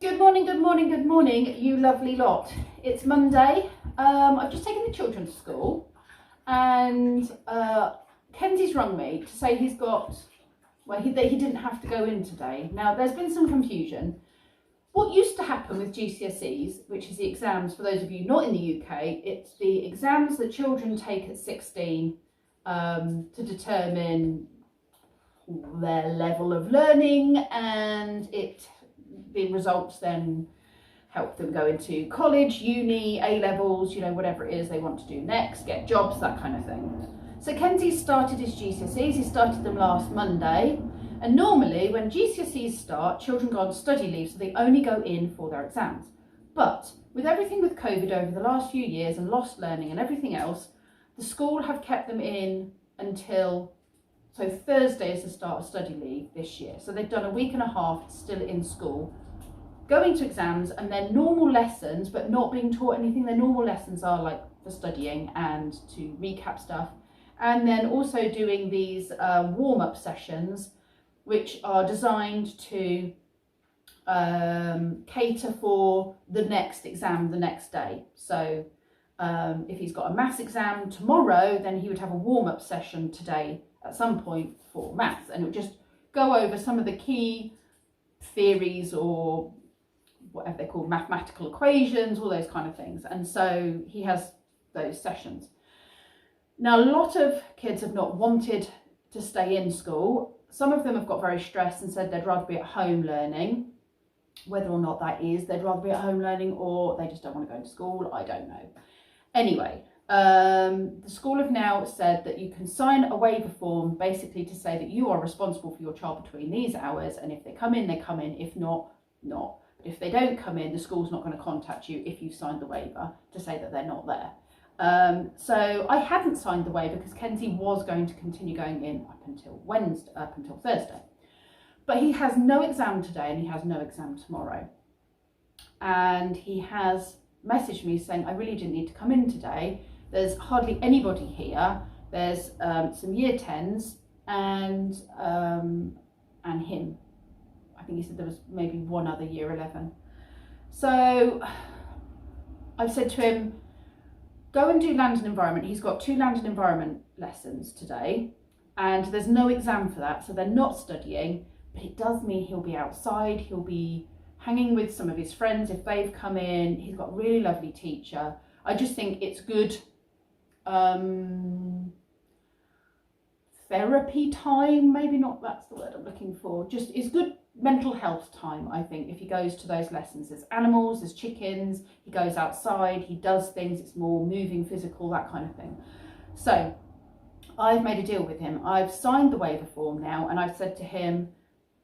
Good morning, good morning, good morning, you lovely lot. It's Monday. I've just taken the children to school and Kenzie's rung me to say he's got, well, he didn't have to go in today. Now, there's been some confusion. What used to happen with GCSEs, which is the exams for those of you not in the UK, it's the exams that children take at 16 to determine their level of learning, and the results then help them go into college, uni, A-levels, whatever it is they want to do next, get jobs, that kind of thing. So Kenzie started his GCSEs, he started them last Monday, and normally when GCSEs start, children go on study leave, so they only go in for their exams. But with everything with COVID over the last few years and lost learning and everything else, the school have kept them in until, so Thursday is the start of study leave this year. So they've done a week and a half still in school, going to exams, and their normal lessons, but not being taught anything. Their normal lessons are like for studying and to recap stuff. And then also doing these warm-up sessions, which are designed to cater for the next exam the next day. So if he's got a maths exam tomorrow, then he would have a warm-up session today at some point for maths, and it would just go over some of the key theories or whatever they're called, mathematical equations, all those kind of things. And so he has those sessions. Now, a lot of kids have not wanted to stay in school. Some of them have got very stressed and said they'd rather be at home learning. Whether or not that is they'd rather be at home learning or they just don't want to go to school, I don't know. Anyway, the school have now said that you can sign a waiver form basically to say that you are responsible for your child between these hours, and if they come in, they come in. If not, not. But if they don't come in, the school's not going to contact you if you've signed the waiver to say that they're not there. So I hadn't signed the waiver because Kenzie was going to continue going in up until Thursday. But he has no exam today and he has no exam tomorrow. And he has messaged me saying, I really didn't need to come in today. There's hardly anybody here. There's some year 10s and him. I think he said there was maybe one other year 11. So I've said to him, go and do land and environment. He's got 2 land and environment lessons today, and there's no exam for that, so they're not studying, but it does mean he'll be outside, he'll be hanging with some of his friends if they've come in. He's got a really lovely teacher. I just think it's good therapy time, maybe not, that's the word I'm looking for. Just it's good mental health time, I think, if he goes to those lessons. There's animals, there's chickens, he goes outside, he does things, it's more moving, physical, that kind of thing. So I've made a deal with him. I've signed the waiver form now, and I've said to him,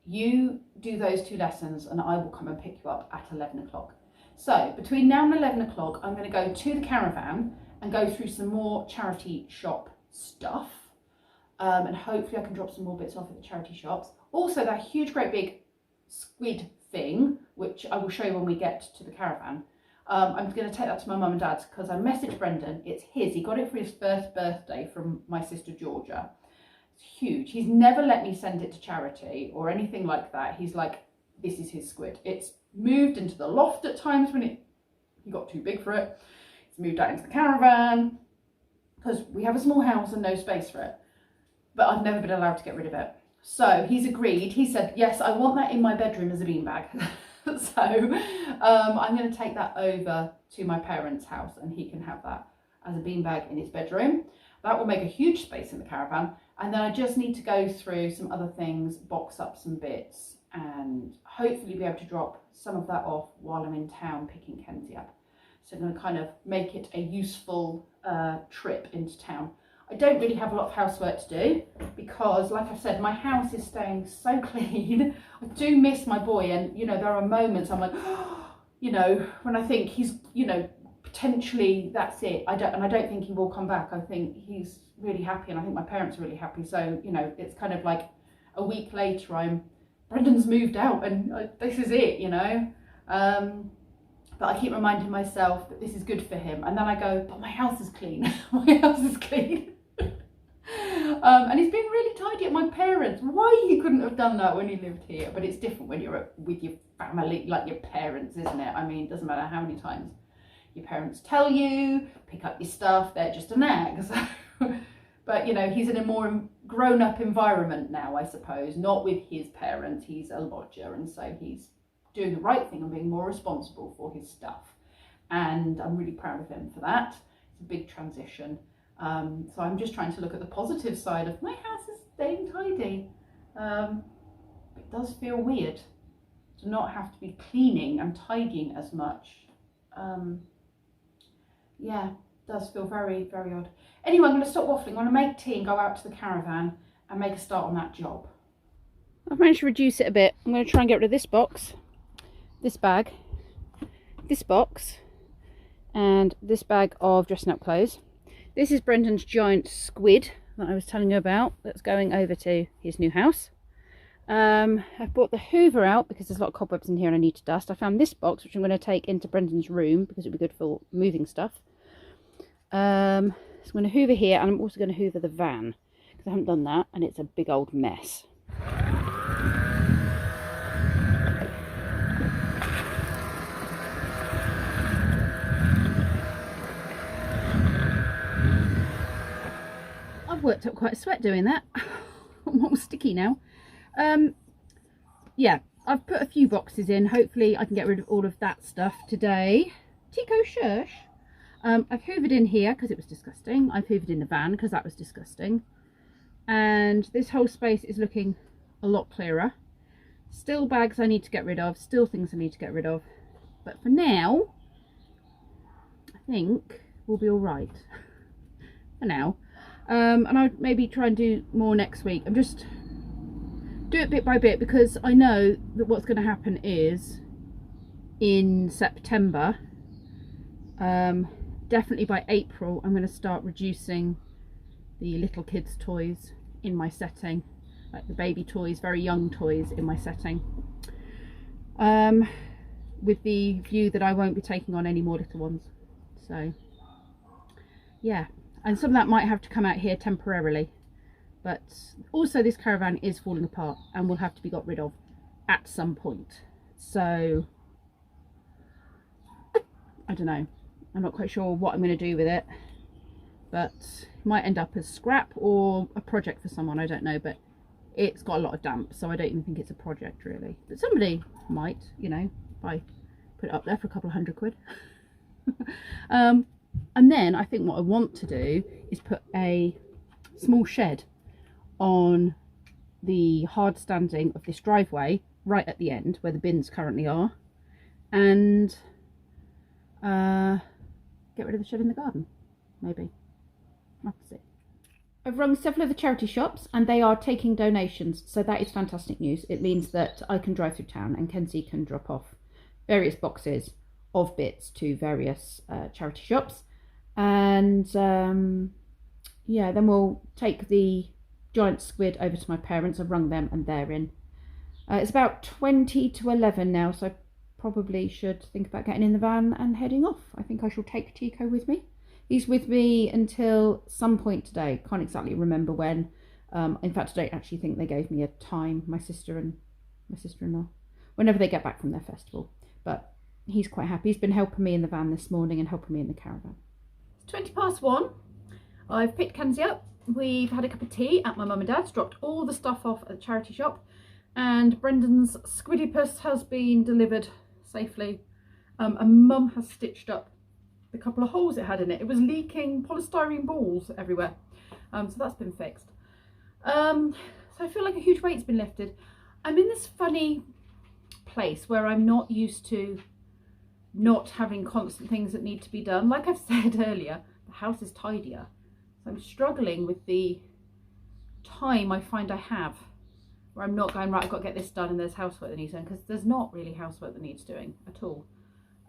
you do those 2 lessons and I will come and pick you up at 11 o'clock. So between now and 11 o'clock, I'm going to go to the Caravan and go through some more charity shop stuff. And hopefully I can drop some more bits off at the charity shops. Also, that huge, great big squid thing, which I will show you when we get to the Caravan. I'm going to take that to my mum and dad's because I messaged Brendan. It's his. He got it for his first birthday from my sister Georgia. It's huge. He's never let me send it to charity or anything like that. He's like, this is his squid. It's moved into the loft at times when he got too big for it. It's moved out into the Caravan because we have a small house and no space for it. But I've never been allowed to get rid of it. So he's agreed. He said, yes, I want that in my bedroom as a beanbag. So I'm going to take that over to my parents' house and he can have that as a beanbag in his bedroom. That will make a huge space in the Caravan. And then I just need to go through some other things, box up some bits, and hopefully be able to drop some of that off while I'm in town picking Kenzie up. So I'm going to kind of make it a useful trip into town. I don't really have a lot of housework to do because, like I've said, my house is staying so clean. I do miss my boy, and there are moments I'm like, when I think he's, potentially that's it. I don't think he will come back. I think he's really happy, and I think my parents are really happy. So it's kind of like a week later, Brendan's moved out, and this is it, But I keep reminding myself that this is good for him, and then I go, but my house is clean. My house is clean. And he's been really tidy at my parents. Why he couldn't have done that when he lived here? But it's different when you're with your family, like your parents, isn't it? I mean, it doesn't matter how many times your parents tell you, pick up your stuff, they're just a nag. So, but, you know, he's in a more grown-up environment now, I suppose, not with his parents. He's a lodger, and so he's doing the right thing and being more responsible for his stuff. And I'm really proud of him for that. It's a big transition. So I'm just trying to look at the positive side of my house is staying tidy. It does feel weird to not have to be cleaning and tidying as much. Yeah, it does feel very, very odd. Anyway, I'm going to stop waffling. I'm going to make tea and go out to the caravan and make a start on that job. I've managed to reduce it a bit. I'm going to try and get rid of this box, this bag, this box, and this bag of dressing up clothes. This is Brendan's giant squid that I was telling you about that's going over to his new house. I've brought the Hoover out because there's a lot of cobwebs in here and I need to dust. I found this box which I'm going to take into Brendan's room because it'll be good for moving stuff. So I'm going to Hoover here, and I'm also going to Hoover the van because I haven't done that and it's a big old mess. I've worked up quite a sweat doing that. I'm all sticky now. Yeah, I've put a few boxes in. Hopefully I can get rid of all of that stuff today. Tico shush. I've hoovered in here because it was disgusting. I've hoovered in the van because that was disgusting. And this whole space is looking a lot clearer. Still bags I need to get rid of. Still things I need to get rid of. But for now, I think we'll be all right. For now. And I'll maybe try and do more next week. I'm just do it bit by bit because I know that what's going to happen is in September, definitely by April, I'm going to start reducing the little kids' toys in my setting, like the baby toys, very young toys in my setting, with the view that I won't be taking on any more little ones. So yeah. And some of that might have to come out here temporarily. But also this caravan is falling apart and will have to be got rid of at some point. So, I don't know. I'm not quite sure what I'm going to do with it. But it might end up as scrap or a project for someone, I don't know. But it's got a lot of damp, so I don't even think it's a project really. But somebody might, you know, if I put it up there for a couple of £100. And then I think what I want to do is put a small shed on the hard standing of this driveway right at the end where the bins currently are, and get rid of the shed in the garden, maybe. I'll have to see. I've rung several of the charity shops and they are taking donations, so that is fantastic news. It means that I can drive through town and Kenzie can drop off various boxes of bits to various charity shops, and yeah, then we'll take the giant squid over to my parents. I've rung them and they're in. It's about 20 to 11 now, so I probably should think about getting in the van and heading off. I think I shall take Tico with me. He's with me until some point today. Can't exactly remember when. In fact, I don't actually think they gave me a time, my sister and my sister-in-law, whenever they get back from their festival. But he's quite happy. He's been helping me in the van this morning and helping me in the caravan. It's 1:20. I've picked Kenzie up. We've had a cup of tea at my mum and dad's, dropped all the stuff off at the charity shop, and Brendan's squidipus has been delivered safely. And mum has stitched up the couple of holes it had in it. It was leaking polystyrene balls everywhere. So that's been fixed. So I feel like a huge weight's been lifted. I'm in this funny place where I'm not used to not having constant things that need to be done. Like I've said earlier, the house is tidier. So I'm struggling with the time I find I have, where I'm not going, right, I've got to get this done and there's housework that needs doing, because there's not really housework that needs doing at all.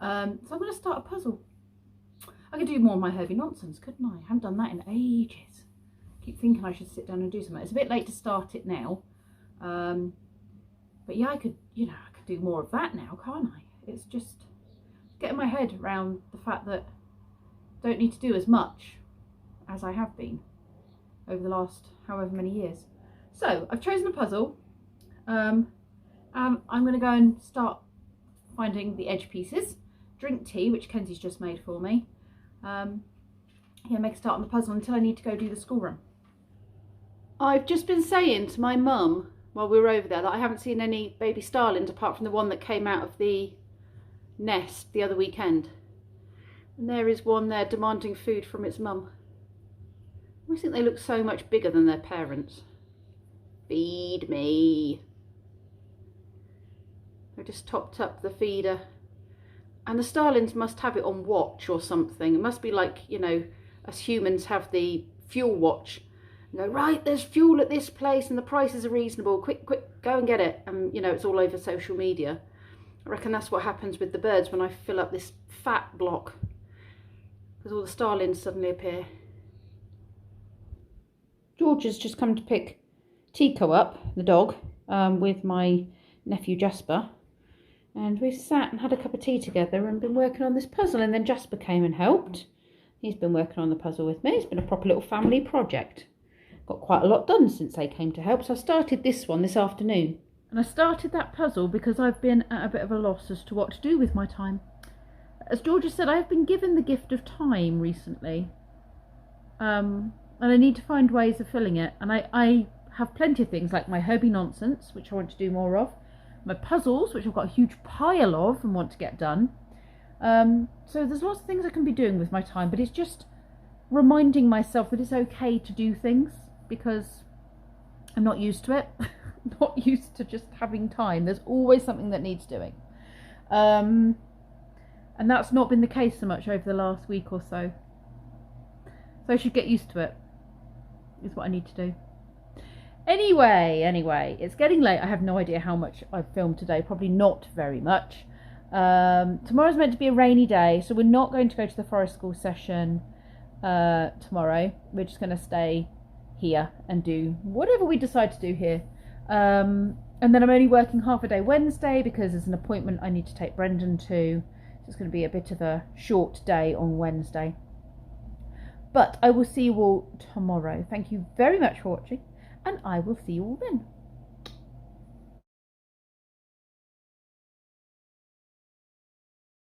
So I'm going to start a puzzle. I could do more of my Herbie nonsense, couldn't I? I haven't done that in ages. I keep thinking I should sit down and do something. It's a bit late to start it now. But yeah, I could, you know, I could do more of that now, can't I? It's just getting my head around the fact that I don't need to do as much as I have been. over the last however many years. So I've chosen a puzzle. I'm going to go and start finding the edge pieces, drink tea, which Kenzie's just made for me. Yeah, make a start on the puzzle until I need to go do the school run. I've just been saying to my mum while we were over there that I haven't seen any baby starlings apart from the one that came out of the nest the other weekend. And there is one there demanding food from its mum. I think they look so much bigger than their parents. Feed me. I just topped up the feeder. And the starlings must have it on watch or something. It must be like, you know, us humans have the fuel watch. You go, right, there's fuel at this place and the prices are reasonable. Quick, quick, go and get it. And, you know, it's all over social media. I reckon that's what happens with the birds when I fill up this fat block. Because all the starlings suddenly appear. George has just come to pick Tico up, the dog, with my nephew Jasper. And we sat and had a cup of tea together and been working on this puzzle. And then Jasper came and helped. He's been working on the puzzle with me. It's been a proper little family project. Got quite a lot done since they came to help. So I started this one this afternoon. And I started that puzzle because I've been at a bit of a loss as to what to do with my time. As George has said, I have been given the gift of time recently. And I need to find ways of filling it. And I have plenty of things like my hubby nonsense, which I want to do more of. My puzzles, which I've got a huge pile of and want to get done. So there's lots of things I can be doing with my time, but it's just reminding myself that it's okay to do things because I'm not used to it. Not used to just having time. There's always something that needs doing. And that's not been the case so much over the last week or so. So I should get used to it, is what I need to do. Anyway, it's getting late. I have no idea how much I've filmed today. Probably not very much. Tomorrow's meant to be a rainy day, so we're not going to go to the forest school session tomorrow. We're just going to stay here and do whatever we decide to do here. And then I'm only working half a day Wednesday because there's an appointment I need to take Brendan to. So it's going to be a bit of a short day on Wednesday. But I will see you all tomorrow. Thank you very much for watching, and I will see you all then.